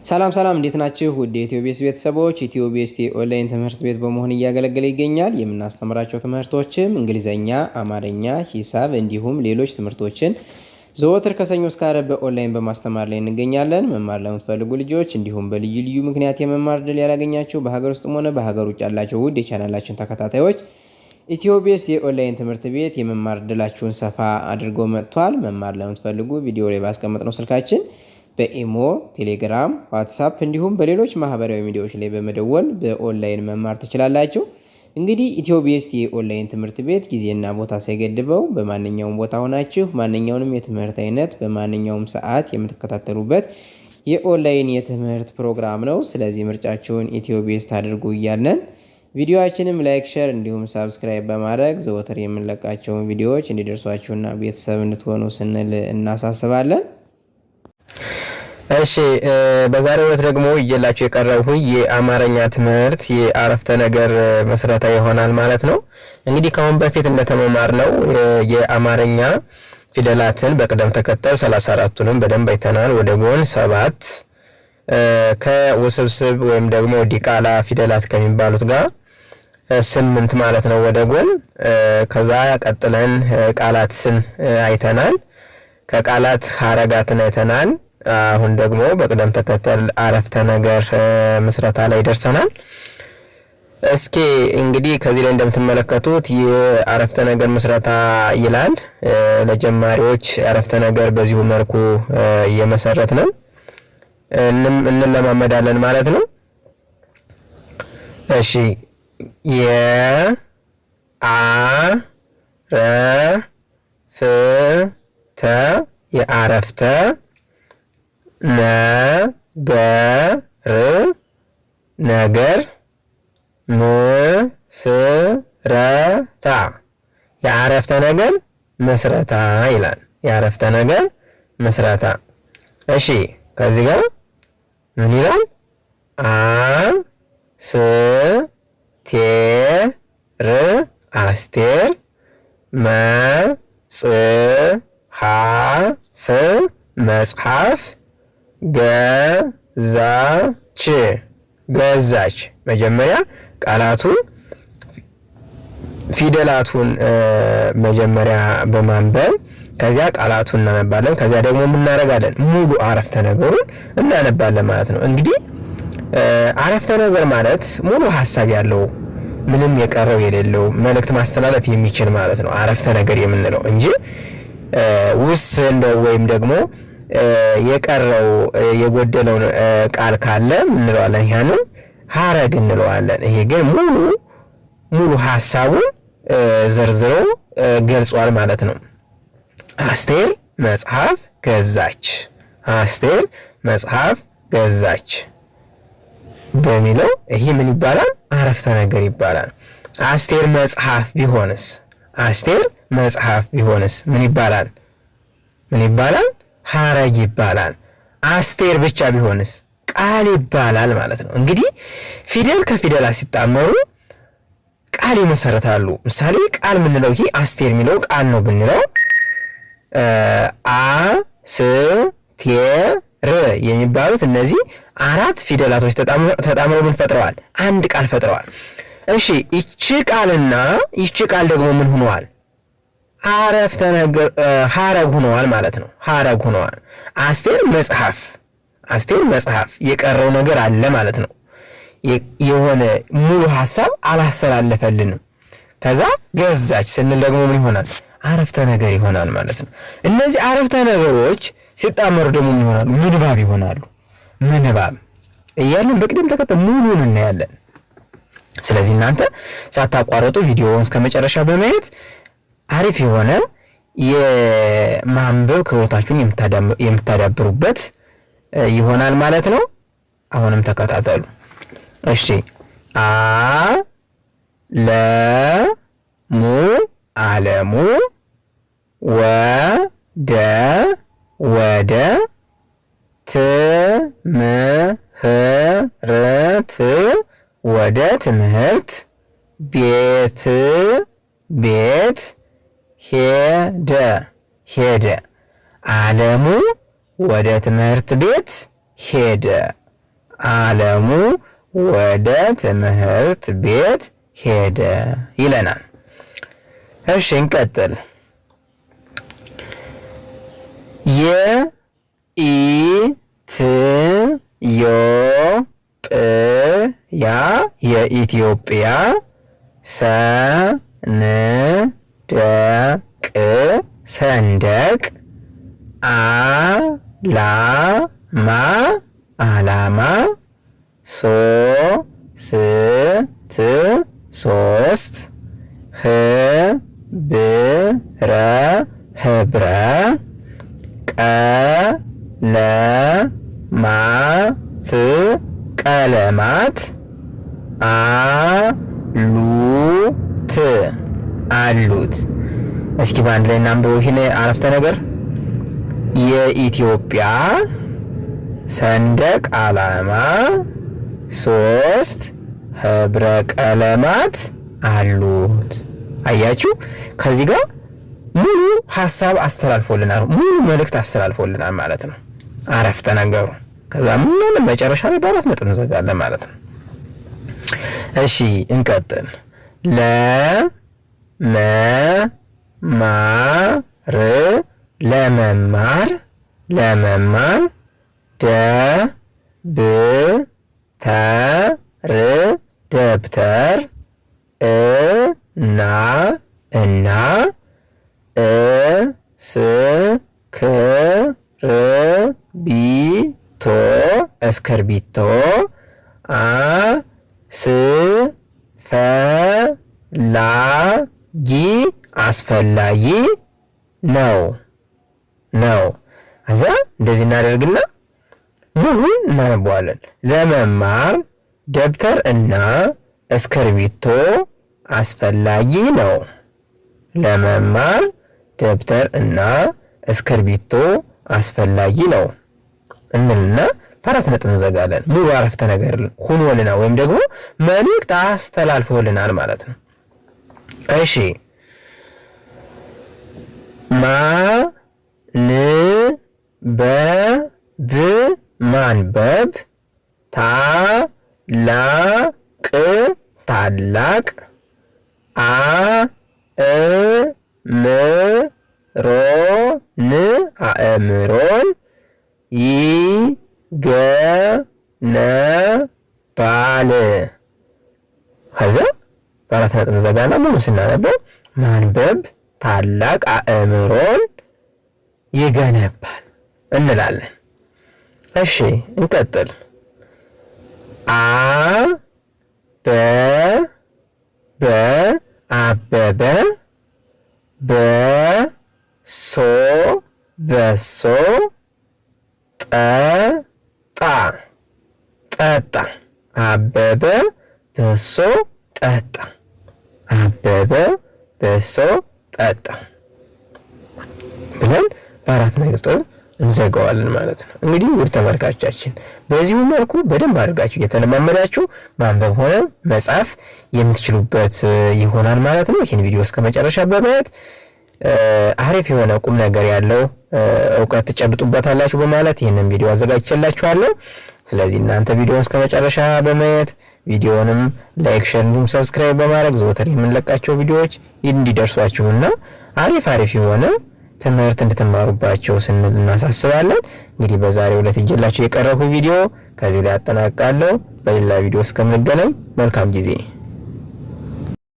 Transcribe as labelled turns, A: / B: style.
A: ሰላም እንዴት ናችሁ? ውድ የኢትዮቤስ ቤተሰቦች ኢትዮቤስ ኦንላይን ትምህርት ቤት በመሆን እያገለገለ ይገኛል። የምናስተምራቸው ትምህርቶችም እንግሊዘኛ፣ አማርኛ፣ ሂሳብ እንዲሁም ሌሎች ትምህርቶችን ዘወትር ከሰኞ እስከ ዓርብ በኦንላይን በማስተማር ላይ እንገኛለን። መማር ለምትፈልጉ ልጆች እንዲሁም በልዩ ልዩ ምክንያት የመማር ዕድል ያላገኛችሁ በሀገር ውስጥም ሆነ በሀገር ውጭ ያላችሁ ውድ የቻናላችን ተከታታዮች ኢትዮቤስ የኦንላይን ትምህርት ቤት የመማር ዕድላችሁን ሰፋ አድርጎ መጥቷል። መማር ለምትፈልጉ ቪዲዮ ላይ ባስቀመጥነው ስልካችን በኢሞ፣ ቴሌግራም፣ ዋትሳፕ እንዲሁም በሌሎች ማህበራዊ ሚዲያዎች ላይ በመደወል በኦንላይን መማር ትችላላችሁ። እንግዲህ ኢትዮቤስ የኦንላይን ትምህርት ቤት ጊዜና ቦታ ሳይገድበው በማንኛውም ቦታ ሆናችሁ ማንኛውንም የትምህርት አይነት በማንኛውም ሰዓት የምትከታተሉበት የኦንላይን የትምህርት ፕሮግራም ነው። ስለዚህ ምርጫችሁን ኢትዮቤስ ታድርጉ እያለን ቪዲዮአችንም ላይክ፣ ሼር እንዲሁም ሳብስክራይብ በማድረግ ዘወትር የምንለቃቸውን ቪዲዮዎች እንዲደርሷችሁና ቤተሰብ እንድትሆኑ ስንል እናሳስባለን።
B: እሺ በዛሬው ዕለት ደግሞ እየላችሁ የቀረብኩ የአማርኛ ትምህርት የአረፍተ ነገር መስረታ ይሆናል ማለት ነው። እንግዲህ ከአሁን በፊት እንደተመማርነው የአማርኛ ፊደላትን በቅደም ተከተል 34ቱንም በደንብ አይተናል። ወደ ጎን 7 ከውስብስብ ወይም ደግሞ ዲቃላ ፊደላት ከሚባሉት ጋር 8 ማለት ነው ወደ ጎን። ከዛ ቀጥለን ቃላትን አይተናል። ከቃላት ሐረጋትን አይተናል። አሁን ደግሞ በቅደም ተከተል አረፍተ ነገር መስረታ ላይ ደርሰናል። እስኪ እንግዲህ ከዚህ ላይ እንደምትመለከቱት የአረፍተ ነገር መስረታ ይላል። ለጀማሪዎች አረፍተ ነገር በዚሁ መልኩ እየመሰረትን እንለማመዳለን ማለት ነው። እሺ የአረፍተ ነገር ምስረታ የአረፍተ ነገር መስረታ ይላል። የአረፍተ ነገር መስረታ። እሺ ከዚህ ጋር ምን ይላል? አስቴር መጽሐፍ ገዛች። መጀመሪያ ቃላቱን ፊደላቱን መጀመሪያ በማንበብ ከዚያ ቃላቱን እናነባለን። ከዚያ ደግሞ ምን እናደርጋለን? ሙሉ አረፍተ ነገሩን እናነባለን ማለት ነው። እንግዲህ አረፍተ ነገር ማለት ሙሉ ሐሳብ ያለው ምንም የቀረው የሌለው መልእክት ማስተላለፍ የሚችል ማለት ነው አረፍተ ነገር የምንለው እንጂ ውስን ወይም ደግሞ የቀረው የጎደለው ቃል ካለ ምን እንለዋለን? ያንን ሐረግ እንለዋለን። ይሄ ግን ሙሉ ሐሳቡን ዘርዝሮ ገልጿል ማለት ነው። አስቴር መጽሐፍ ገዛች። አስቴር መጽሐፍ ገዛች በሚለው ይሄ ምን ይባላል? አረፍተ ነገር ይባላል። አስቴር መጽሐፍ ቢሆንስ? አስቴር መጽሐፍ ቢሆንስ ምን ይባላል? ሐረግ ይባላል። አስቴር ብቻ ቢሆንስ ቃል ይባላል ማለት ነው። እንግዲህ ፊደል ከፊደላት ሲጣመሩ ቃል ይመሰረታሉ። ምሳሌ ቃል ምንለው ይሄ አስቴር የሚለው ቃል ነው ብንለው አስቴር የሚባሉት እነዚህ 4 ፊደላቶች ተጣምረው ምን ፈጥረዋል? አንድ ቃል ፈጥረዋል። እሺ ይቺ ቃልና ይቺ ቃል ደግሞ ምን ሆነዋል? አረፍተ ነገር ሐረግ ሆነዋል ማለት ነው። ሐረግ ሆነዋል። አስቴር መጽሐፍ የቀረው ነገር አለ ማለት ነው። የሆነ ሙሉ ሐሳብ አላስተላለፈልንም። ከዛ ገዛች ስንል ደግሞ ምን ይሆናል? አረፍተ ነገር ይሆናል ማለት ነው። እነዚህ አረፍተ ነገሮች ሲጣመሩ ደግሞ ምን ይሆናሉ? ምንባብ ይሆናሉ። ምንባብ እያለን በቅደም ተከተል ሙሉን እናያለን። ስለዚህ እናንተ ሳታቋርጡ ቪዲዮውን እስከመጨረሻ በማየት አሪፍ የሆነ የማንበብ ክህሎታችሁን የምታዳብሩበት ይሆናል ማለት ነው። አሁንም ተከታተሉ። እሺ አለሙ ወደ ትምህርት ቤት ሄደ። አለሙ ወደ ትምህርት ቤት ሄደ አለሙ ወደ ትምህርት ቤት ሄደ ይለናል። እሺ እንቀጥል። የኢትዮጵያ ሰንደቅ ዓላማ ሶስት ህብረ ቀለማት አሉት። እስኪ በአንድ ላይ እናንብበው ይሄን አረፍተ ነገር። የኢትዮጵያ ሰንደቅ ዓላማ 3 ህብረ ቀለማት አሉት። አያችሁ፣ ከዚህ ጋር ሙሉ ሐሳብ አስተላልፎልናል፣ ሙሉ መልእክት አስተላልፎልናል ማለት ነው አረፍተ ነገሩ። ከዛ ምን መጨረሻ ላይ በአራት ነጥብ እንዘጋለን ማለት ነው። እሺ እንቀጥል። ለመማር ደብተር እና እስክርቢቶ አስፈላጊ ነው። አዛ እንደዚህ እናደርግና ሙሉን እናነባዋለን። ለመማር ደብተር እና እስክርቢቶ አስፈላጊ ነው። ለመማር ደብተር እና እስክርቢቶ አስፈላጊ ነው እንልና በአራት ነጥብ እንዘጋለን። ሙሉ አረፍተ ነገር ሆኖልናል ወይም ደግሞ መልእክት አስተላልፎልናል ማለት ነው። እሺ ማንበብ ታላቅ አእምሮን ይገነባል። ከዛ በአራት ነጥብ ዘጋና ሙሉ ስናነበው ማንበብ ታላቅ አእምሮን ይገነባል እንላለን። እሺ እንቀጥል። አበበ በሶ ጠጣ። አበበ በሶ ጠጣ። አበበ በሶ ጠጣ ብለን በአራት ነጥብ እንዘጋዋለን ማለት ነው። እንግዲህ ውድ ተመልካቾቻችን በዚሁ መልኩ በደንብ አድርጋችሁ እየተለማመዳችሁ ማንበብ ሆነ መጻፍ የምትችሉበት ይሆናል ማለት ነው። ይህን ቪዲዮ እስከ መጨረሻ በማየት አሪፍ የሆነ ቁም ነገር ያለው እውቀት ትጨብጡበታላችሁ በማለት ይህንን ቪዲዮ አዘጋጅቼላችኋለሁ። ስለዚህ እናንተ ቪዲዮውን እስከ መጨረሻ በማየት ቪዲዮንም ላይክ፣ ሼር እንዲሁም ሰብስክራይብ በማድረግ ዘወትር የምንለቃቸው ቪዲዮዎች እንዲደርሷችሁና አሪፍ የሆነ ትምህርት እንድትማሩባቸው ስንል እናሳስባለን። እንግዲህ በዛሬው ዕለት ይዤላችሁ የቀረብኩት ቪዲዮ ከዚህ ላይ አጠናቅቃለሁ። በሌላ ቪዲዮ እስከምንገናኝ መልካም ጊዜ